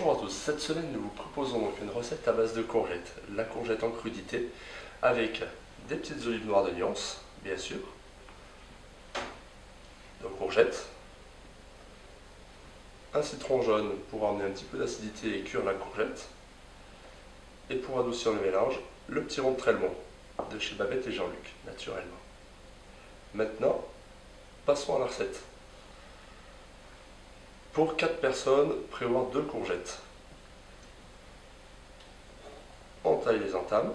Bonjour à tous, cette semaine nous vous proposons donc une recette à base de courgettes, la courgette en crudité, avec des petites olives noires de nuance, bien sûr, nos courgettes, un citron jaune pour amener un petit peu d'acidité et cuire la courgette, et pour adoucir le mélange, le petit rond de Trellemont, de chez Babette et Jean-Luc, naturellement. Maintenant, passons à la recette. Pour 4 personnes, prévoir 2 courgettes. On taille les entames.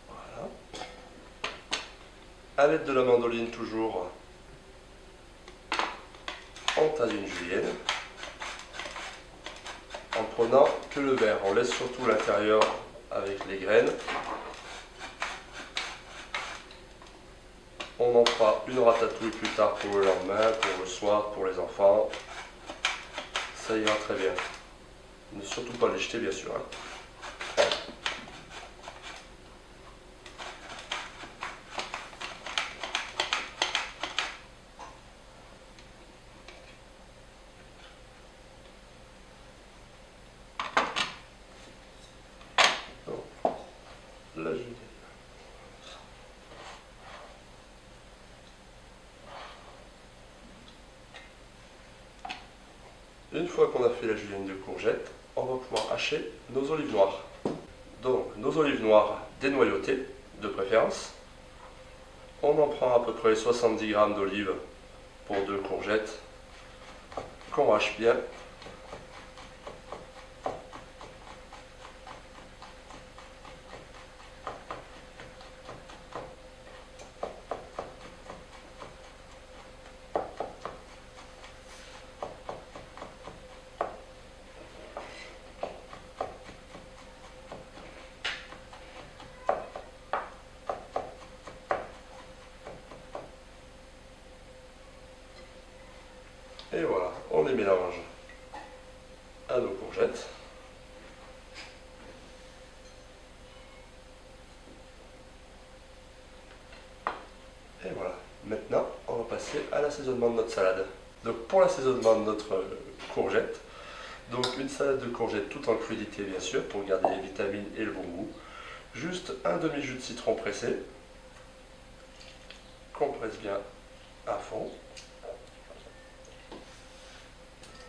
Voilà. À l'aide de la mandoline toujours, on taille une julienne. En prenant que le vert, on laisse surtout l'intérieur avec les graines. On en fera une ratatouille plus tard pour le lendemain, pour le soir, pour les enfants. Ça ira très bien. Ne surtout pas les jeter, bien sûr. Donc, la julienne. Une fois qu'on a fait la julienne de courgette, on va pouvoir hacher nos olives noires. Donc, nos olives noires dénoyautées, de préférence. On en prend à peu près 70 g d'olives pour 2 courgettes, qu'on hache bien. Et voilà, on les mélange à nos courgettes. Et voilà, maintenant on va passer à l'assaisonnement de notre salade. Donc pour l'assaisonnement de notre courgette, donc une salade de courgettes tout en crudité bien sûr, pour garder les vitamines et le bon goût. Juste un demi-jus de citron pressé, qu'on presse bien à fond.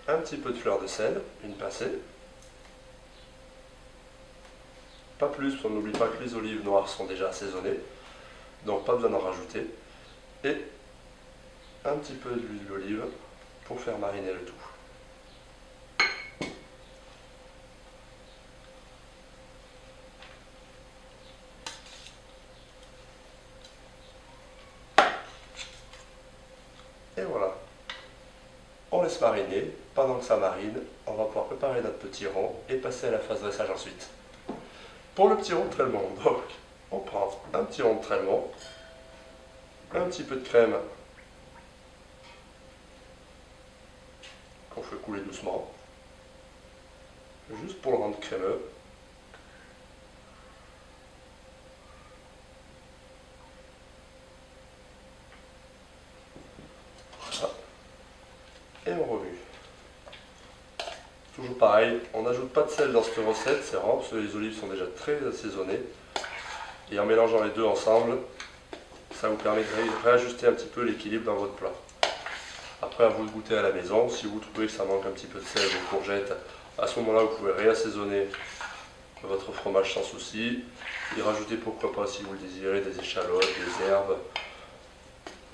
Un petit peu de fleur de sel, une pincée. Pas plus, on n'oublie pas que les olives noires sont déjà assaisonnées, donc pas besoin d'en rajouter. Et un petit peu d'huile d'olive pour faire mariner le tout. Et voilà, on laisse mariner. Pendant que ça marine, on va pouvoir préparer notre petit rond et passer à la phase dressage ensuite. Pour le petit rond de Trellemont, donc, on prend un petit rond de Trellemont, un petit peu de crème qu'on fait couler doucement, juste pour le rendre crémeux. Voilà. Et on remue. Toujours pareil, on n'ajoute pas de sel dans cette recette, c'est vraiment parce que les olives sont déjà très assaisonnées. Et en mélangeant les deux ensemble, ça vous permet de réajuster un petit peu l'équilibre dans votre plat. Après, à vous de goûter à la maison. Si vous trouvez que ça manque un petit peu de sel aux courgettes, à ce moment-là, vous pouvez réassaisonner votre fromage sans souci. Et rajouter, pourquoi pas, si vous le désirez, des échalotes, des herbes.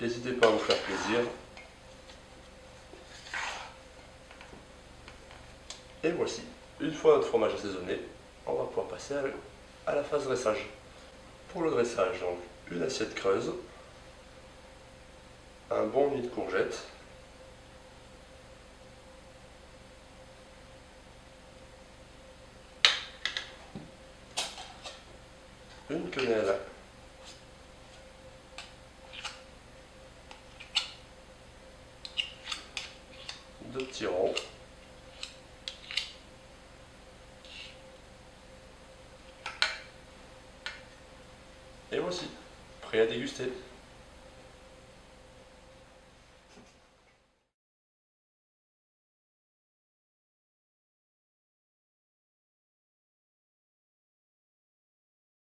N'hésitez pas à vous faire plaisir. Et voici, une fois notre fromage assaisonné, on va pouvoir passer à la phase dressage. Pour le dressage, donc, une assiette creuse, un bon nid de courgettes, une quenelle, deux petits ronds, et voici, prêt à déguster.